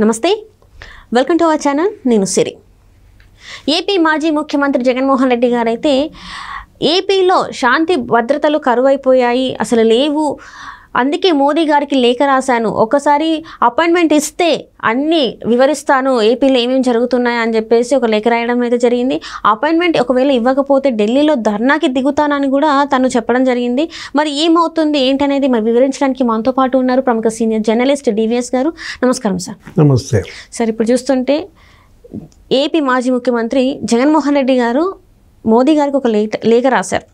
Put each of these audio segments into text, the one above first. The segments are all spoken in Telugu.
నమస్తే, వెల్కమ్ టు అవర్ ఛానల్. నేను సిరి. ఏపీ మాజీ ముఖ్యమంత్రి జగన్మోహన్ రెడ్డి గారైతే ఏపీలో శాంతి భద్రతలు కరువైపోయాయి, అసలు లేవు, అందుకే మోదీ గారికి లేఖ రాశాను, ఒకసారి అపాయింట్మెంట్ ఇస్తే అన్నీ వివరిస్తాను, ఏపీలో ఏమేమి జరుగుతున్నాయి అని చెప్పేసి ఒక లేఖ రాయడం అయితే జరిగింది. అపాయింట్మెంట్ ఒకవేళ ఇవ్వకపోతే ఢిల్లీలో ధర్నాకి దిగుతానని కూడా తను చెప్పడం జరిగింది. మరి ఏమవుతుంది ఏంటనేది మరి వివరించడానికి మనతో పాటు ఉన్నారు ప్రముఖ సీనియర్ జర్నలిస్ట్ డివిఎస్ గారు. నమస్కారం సార్. నమస్తే సార్. ఇప్పుడు చూస్తుంటే ఏపీ మాజీ ముఖ్యమంత్రి జగన్మోహన్ రెడ్డి గారు మోదీ గారికి ఒక లేఖ రాశారు.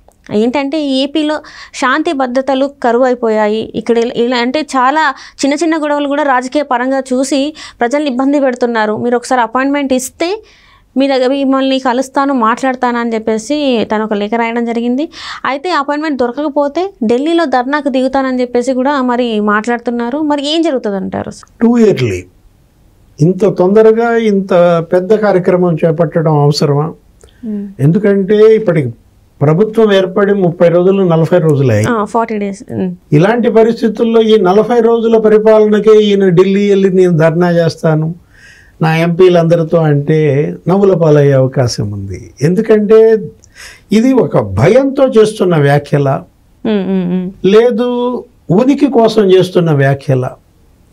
ఏంటంటే ఏపీలో శాంతి భద్రతలు కరువు అయిపోయాయి, ఇక్కడ ఇలా అంటే చాలా చిన్న చిన్న గొడవలు కూడా రాజకీయ పరంగా చూసి ప్రజల్ని ఇబ్బంది పెడుతున్నారు, మీరు ఒకసారి అపాయింట్మెంట్ ఇస్తే మీ దగ్గర మిమ్మల్ని కలుస్తాను, మాట్లాడతాను అని చెప్పేసి తను ఒక లేఖ రాయడం జరిగింది. అయితే అపాయింట్మెంట్ దొరకకపోతే ఢిల్లీలో ధర్నాకు దిగుతానని చెప్పేసి కూడా మరి మాట్లాడుతున్నారు. మరి ఏం జరుగుతుంది అంటారు? 2 yearly ఇంత తొందరగా ఇంత పెద్ద కార్యక్రమం చేపట్టడం అవసరమా? ఎందుకంటే ఇప్పటికి ప్రభుత్వం ఏర్పడి 30 రోజులు 40 రోజులే, 40 days. ఇలాంటి పరిస్థితుల్లో ఈ 40 రోజుల పరిపాలనకే ఈయన ఢిల్లీ వెళ్ళి నేను ధర్నా చేస్తాను నా ఎంపీలందరితో అంటే నవ్వుల పాలయ్యే అవకాశం ఉంది. ఎందుకంటే ఇది ఒక భయంతో చేస్తున్న వ్యాఖ్యల, లేదు ఉనికి కోసం చేస్తున్న వ్యాఖ్యల.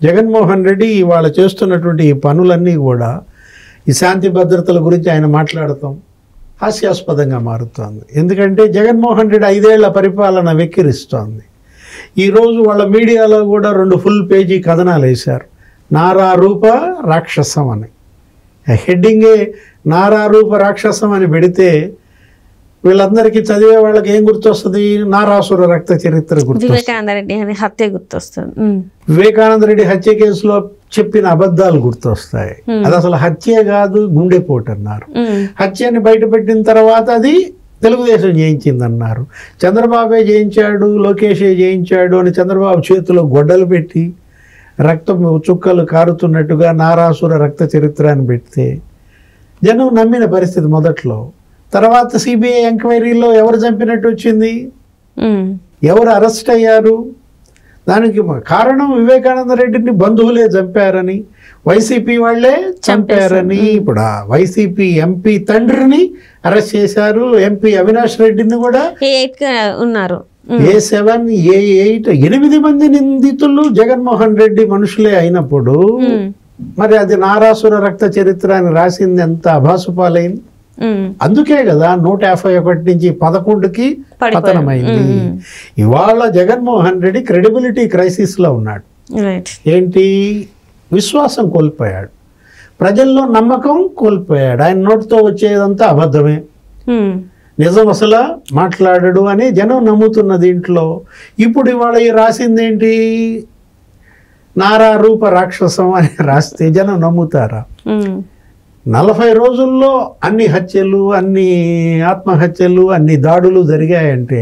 జగన్మోహన్ రెడ్డి ఇవాళ చేస్తున్నటువంటి ఈ పనులన్నీ కూడా ఈ శాంతి భద్రతల గురించి ఆయన మాట్లాడతాం హాస్యాస్పదంగా మారుతోంది. ఎందుకంటే జగన్మోహన్ రెడ్డి 5 ఏళ్ల పరిపాలన వెక్కిరిస్తోంది. ఈరోజు వాళ్ళ మీడియాలో కూడా 2 full పేజీ కథనాలు వేశారు, నారా రూప రాక్షసం అని. హెడ్డింగే నారా రూప రాక్షసం అని పెడితే వీళ్ళందరికీ చదివే వాళ్ళకి ఏం గుర్తొస్తుంది? నారాసుర రక్త చరిత్ర గుర్తొస్తుంది, వివేకానంద రెడ్డి హత్య గుర్తొస్తుంది, వివేకానంద రెడ్డి హత్య కేసులో చెప్పిన అబద్ధాలు గుర్తొస్తాయి. అది అసలు హత్యే కాదు, గుండెపోటు అన్నారు. హత్యని బయటపెట్టిన తర్వాత అది తెలుగుదేశం చేయించిందన్నారు. చంద్రబాబే చేయించాడు, లోకేషే చేయించాడు అని చంద్రబాబు చేతిలో గొడ్డలు పెట్టి రక్తం చుక్కలు కారుతున్నట్టుగా నారాసుర రక్త చరిత్ర అని పెడితే జనం నమ్మిన పరిస్థితి మొదట్లో. తర్వాత సిబిఐ ఎంక్వైరీలో ఎవరు చంపినట్టు వచ్చింది, ఎవరు అరెస్ట్ అయ్యారు? దానికి కారణం వివేకానంద రెడ్డిని బంధువులే చంపారని, వైసీపీ వాళ్లే చంపారని. ఇప్పుడు ఆ వైసీపీ ఎంపీ తండ్రిని అరెస్ట్ చేశారు, ఎంపీ అవినాష్ రెడ్డిని కూడా ఉన్నారు. A7 A8 8 మంది నిందితులు జగన్మోహన్ రెడ్డి మనుషులే అయినప్పుడు మరి అది నారాసుర రక్త చరిత్ర అని రాసింది ఎంత అభాసుపాలైంది. అందుకే కదా 151 నుంచి 11కి పతనమైంది. ఇవాళ జగన్మోహన్ రెడ్డి క్రెడిబిలిటీ క్రైసిస్ లో ఉన్నాడు. ఏంటి? విశ్వాసం కోల్పోయాడు, ప్రజల్లో నమ్మకం కోల్పోయాడు. ఆయన నోటితో వచ్చేదంతా అబద్ధమే, నిజం అసలు మాట్లాడడు అని జనం నమ్ముతున్న దీంట్లో ఇప్పుడు ఇవాళ రాసిందేంటి? నారా రూప రాక్షసం అని రాస్తే జనం నమ్ముతారా? 40 రోజుల్లో అన్ని హత్యలు, అన్ని ఆత్మహత్యలు, అన్ని దాడులు జరిగాయంటే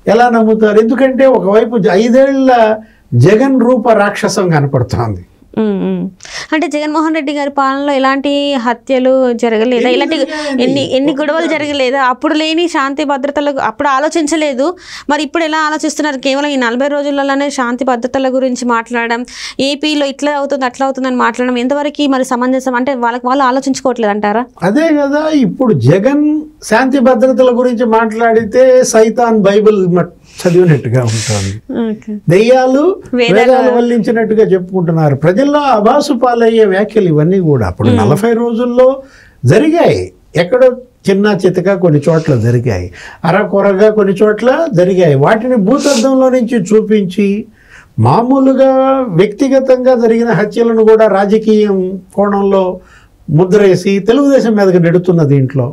ఎలా నమ్ముతారు? ఎందుకంటే ఒకవైపు 5 ఏళ్ల జగన్ రూప రాక్షసం కనపడుతోంది. అంటే జగన్మోహన్ రెడ్డి గారి పాలనలో ఎలాంటి హత్యలు జరగలేదా? ఇలాంటి ఎన్ని గొడవలు జరగలేదా? అప్పుడు లేని శాంతి భద్రతలు అప్పుడు ఆలోచించలేదు, మరి ఇప్పుడు ఎలా ఆలోచిస్తున్నారు? కేవలం ఈ 40 రోజులలోనే శాంతి భద్రతల గురించి మాట్లాడడం, ఏపీలో ఇట్లా అవుతుంది అట్లా అవుతుందని మాట్లాడడం ఎంతవరకు మరి సమంజసం? అంటే వాళ్ళు ఆలోచించుకోవట్లేదు అంటారా? అదే కదా, ఇప్పుడు జగన్ శాంతి భద్రతల గురించి మాట్లాడితే సైతాన్ బైబిల్ చదివినట్టుగా ఉంటుంది, దెయ్యాలు వేదాలు వల్లించినట్టుగా చెప్పుకుంటున్నారు. ప్రజల్లో అభాసు పాలయ్యే వ్యాఖ్యలు ఇవన్నీ కూడా అప్పుడు 40 రోజుల్లో జరిగాయి. ఎక్కడో చిన్న చితక కొన్ని చోట్ల జరిగాయి, అరకొరగా కొన్ని చోట్ల జరిగాయి. వాటిని భూతద్దంలో నుంచి చూపించి మామూలుగా వ్యక్తిగతంగా జరిగిన హత్యలను కూడా రాజకీయం కోణంలో ముద్రేసి తెలుగుదేశం మీదకి నెడుతున్న దీంట్లో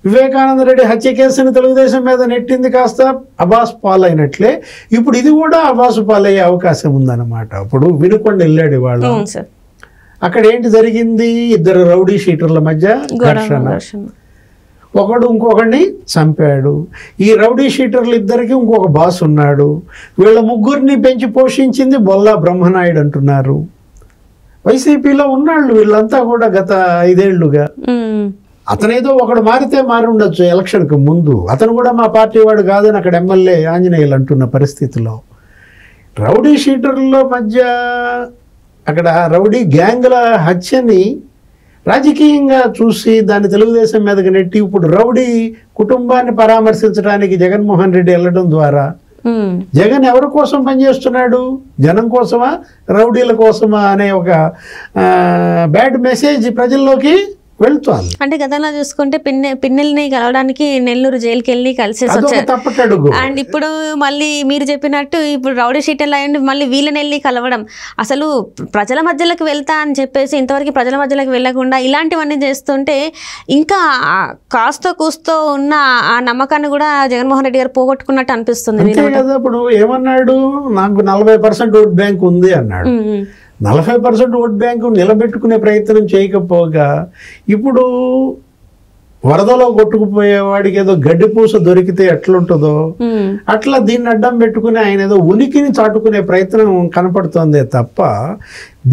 వివేకానంద రెడ్డి హత్య కేసుని తెలుగుదేశం మీద నెట్టింది కాస్త అబాసు పాలైనట్లే ఇప్పుడు ఇది కూడా అబాసు పాలయ్యే అవకాశం ఉందన్నమాట. ఇప్పుడు వినుకొండ వెళ్ళాడు ఇవాళ, అక్కడ ఏంటి జరిగింది? 2 రౌడీ షీటర్ల మధ్య ఘర్షణ, ఒకడు ఇంకొకడిని చంపాడు. ఈ రౌడీ షీటర్లు ఇద్దరికి ఇంకొక బాస్ ఉన్నాడు. వీళ్ళ ముగ్గురిని పెంచి పోషించింది బొల్లా బ్రహ్మనాయుడు అంటున్నారు. వైసీపీలో ఉన్నాళ్ళు వీళ్ళంతా కూడా గత 5 ఏళ్లుగా. అతనేదో ఒకడు మారితే మారి ఉండొచ్చు ఎలక్షన్కి ముందు, అతను కూడా మా పార్టీ వాడు కాదని అక్కడ ఎమ్మెల్యే ఆంజనేయులు అంటున్న పరిస్థితిలో రౌడీ షీటర్ల మధ్య అక్కడ రౌడీ గ్యాంగుల హత్యని రాజకీయంగా చూసి దాన్ని తెలుగుదేశం మీదకి నెట్టి ఇప్పుడు రౌడీ కుటుంబాన్ని పరామర్శించడానికి జగన్మోహన్ రెడ్డి వెళ్ళడం ద్వారా జగన్ ఎవరి కోసం పనిచేస్తున్నాడు? జనం కోసమా, రౌడీల కోసమా అనే ఒక బ్యాడ్ మెసేజ్ ప్రజల్లోకి వెళ్తాను. అంటే గతంలో చూసుకుంటే పిన్నెల్ని కలవడానికి నెల్లూరు జైలుకి వెళ్ళి కలిసేసి వచ్చారు. అండ్ ఇప్పుడు మళ్ళీ మీరు చెప్పినట్టు ఇప్పుడు రౌడీ షీటర్లు అయ్యండి మళ్ళీ వీళ్ళని వెళ్ళి కలవడం. అసలు ప్రజల మధ్యలోకి వెళ్తా అని చెప్పేసి ఇంతవరకు ప్రజల మధ్యలోకి వెళ్ళకుండా ఇలాంటివన్నీ చేస్తుంటే ఇంకా కాస్తో కూస్తో ఉన్న ఆ నమ్మకాన్ని కూడా జగన్మోహన్ రెడ్డి గారు పోగొట్టుకున్నట్టు అనిపిస్తుంది. ఇప్పుడు ఏమన్నాడు, నాకు 40% ఓట్ బ్యాంక్ ఉంది అన్నాడు. 40% ఓట్ బ్యాంకు నిలబెట్టుకునే ప్రయత్నం చేయకపోగా ఇప్పుడు వరదలో కొట్టుకుపోయేవాడికి ఏదో గడ్డిపూస దొరికితే ఎట్లుంటుందో అట్లా దీన్ని అడ్డం పెట్టుకుని ఆయన ఏదో ఉనికిని చాటుకునే ప్రయత్నం కనపడుతోందే తప్ప,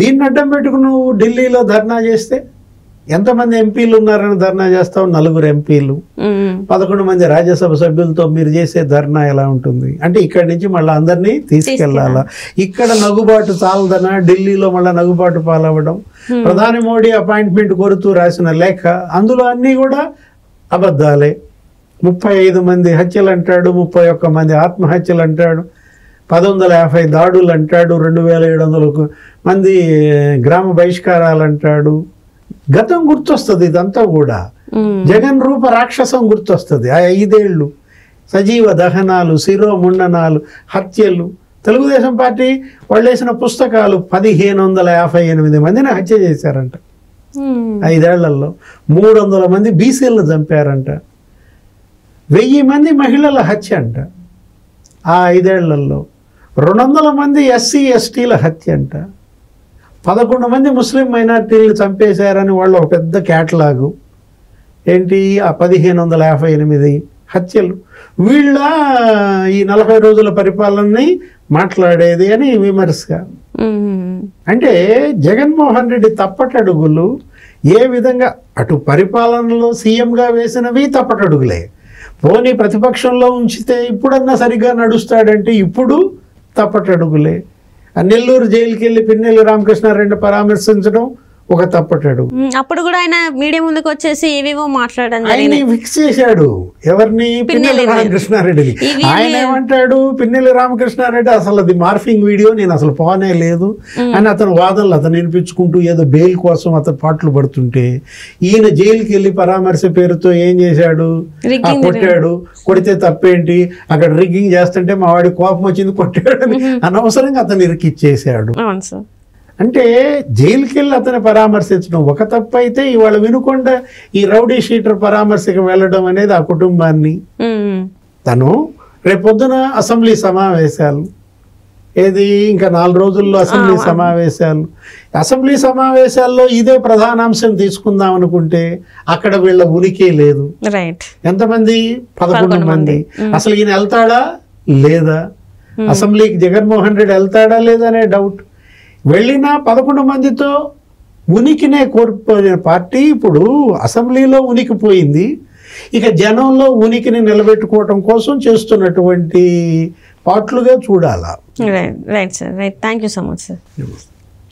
దీన్ని అడ్డం పెట్టుకుని నువ్వు ఢిల్లీలో ధర్నా చేస్తే ఎంతమంది ఎంపీలు ఉన్నారని ధర్నా చేస్తావు? 4 ఎంపీలు, 11 మంది రాజ్యసభ సభ్యులతో మీరు చేసే ధర్నా ఎలా ఉంటుంది? అంటే ఇక్కడి నుంచి మళ్ళీ అందరినీ తీసుకెళ్లాలా? ఇక్కడ నగుబాటు చాలదనా? ఢిల్లీలో మళ్ళీ నగుబాటు పాలవ్వడం. ప్రధాని మోడీ అపాయింట్మెంట్ కోరుతూ రాసిన లేఖ, అందులో అన్నీ కూడా అబద్ధాలే. 35 మంది హత్యలు అంటాడు, 31 మంది ఆత్మహత్యలు అంటాడు, 1150 దాడులు అంటాడు, 2700 మంది గ్రామ బహిష్కారాలు అంటాడు. గతం గుర్తొస్తుంది ఇదంతా కూడా. జగన్ రూప రాక్షసం గుర్తొస్తుంది. ఆ 5 ఏళ్ళు సజీవ దహనాలు, శిరోముండనాలు, హత్యలు. తెలుగుదేశం పార్టీ వాళ్ళు వేసిన పుస్తకాలు 1558 మందిని హత్య చేశారంట 5 ఏళ్లలో. 300 మంది బీసీలను చంపారంట. 1000 మంది మహిళల హత్య అంట ఆ 5 ఏళ్లలో. 200 మంది ఎస్సీ ఎస్టీల హత్య అంట. 11 మంది ముస్లిం మైనార్టీలను చంపేశారని వాళ్ళు ఒక పెద్ద క్యాటలాగు. ఏంటి ఆ 1558 హత్యలు? వీళ్ళ ఈ 40 రోజుల పరిపాలనని మాట్లాడేది అని విమర్శగా. అంటే జగన్మోహన్ రెడ్డి తప్పటడుగులు ఏ విధంగా అటు పరిపాలనలో సీఎంగా వేసినవి తప్పటడుగులే. పోనీ ప్రతిపక్షంలో ఉంచితే ఇప్పుడన్నా సరిగ్గా నడుస్తాడంటే ఇప్పుడు తప్పటడుగులే. నెల్లూరు జైలుకి వెళ్ళి పిన్నెల్లి రామకృష్ణారెడ్డి పరామర్శించడం ఒక తప్పటడు. అప్పుడు కూడా ఆయన మీడియా ముందుకు వచ్చేసి ఏవేవో మాట్లాడడం ఫిక్స్ చేశాడు. ఎవరిని? పిన్నెల్లి రామకృష్ణారెడ్డిని. ఆయన ఏమంటాడు, పిన్నెల్లి రామకృష్ణారెడ్డి అసలు అది మార్ఫింగ్ వీడియో, నేను అసలు పోనే లేదు అని అతను వాదనలు అతను వినిపించుకుంటూ ఏదో బెయిల్ కోసం అతను పాటలు పడుతుంటే ఈయన జైలుకి వెళ్ళి పరామర్శ పేరుతో ఏం చేశాడు? కొట్టాడు. కొడితే తప్పేంటి? అక్కడ రిగ్గింగ్ చేస్తుంటే మా వాడి కోపం వచ్చింది కొట్టాడు అని అనవసరంగా అతను ఇరికిచ్చేసాడు. అంటే జైలుకి వెళ్ళి అతను పరామర్శించడం ఒక తప్పు అయితే, ఇవాళ వినుకొండ ఈ రౌడీ షీటర్ పరామర్శకు వెళ్ళడం అనేది ఆ కుటుంబాన్ని తను రేపొద్దున అసెంబ్లీ సమావేశాలు ఏది ఇంకా 4 రోజుల్లో అసెంబ్లీ సమావేశాలు. అసెంబ్లీ సమావేశాల్లో ఇదే ప్రధానాంశం తీసుకుందాం అనుకుంటే అక్కడ వీళ్ళ ఉనికి లేదు. ఎంతమంది? 11 మంది. అసలు ఈయన వెళ్తాడా లేదా? అసెంబ్లీకి జగన్మోహన్ రెడ్డి వెళ్తాడా లేదా అనే డౌట్. వెళ్ళినా 11 మందితో ఉనికినే కోల్పోయిన పార్టీ ఇప్పుడు అసెంబ్లీలో ఉనికిపోయింది. ఇక జనంలో ఉనికిని నిలబెట్టుకోవటం కోసం చేస్తున్నటువంటి పాటలుగా చూడాలా. Right sir, right. Thank you so much sir.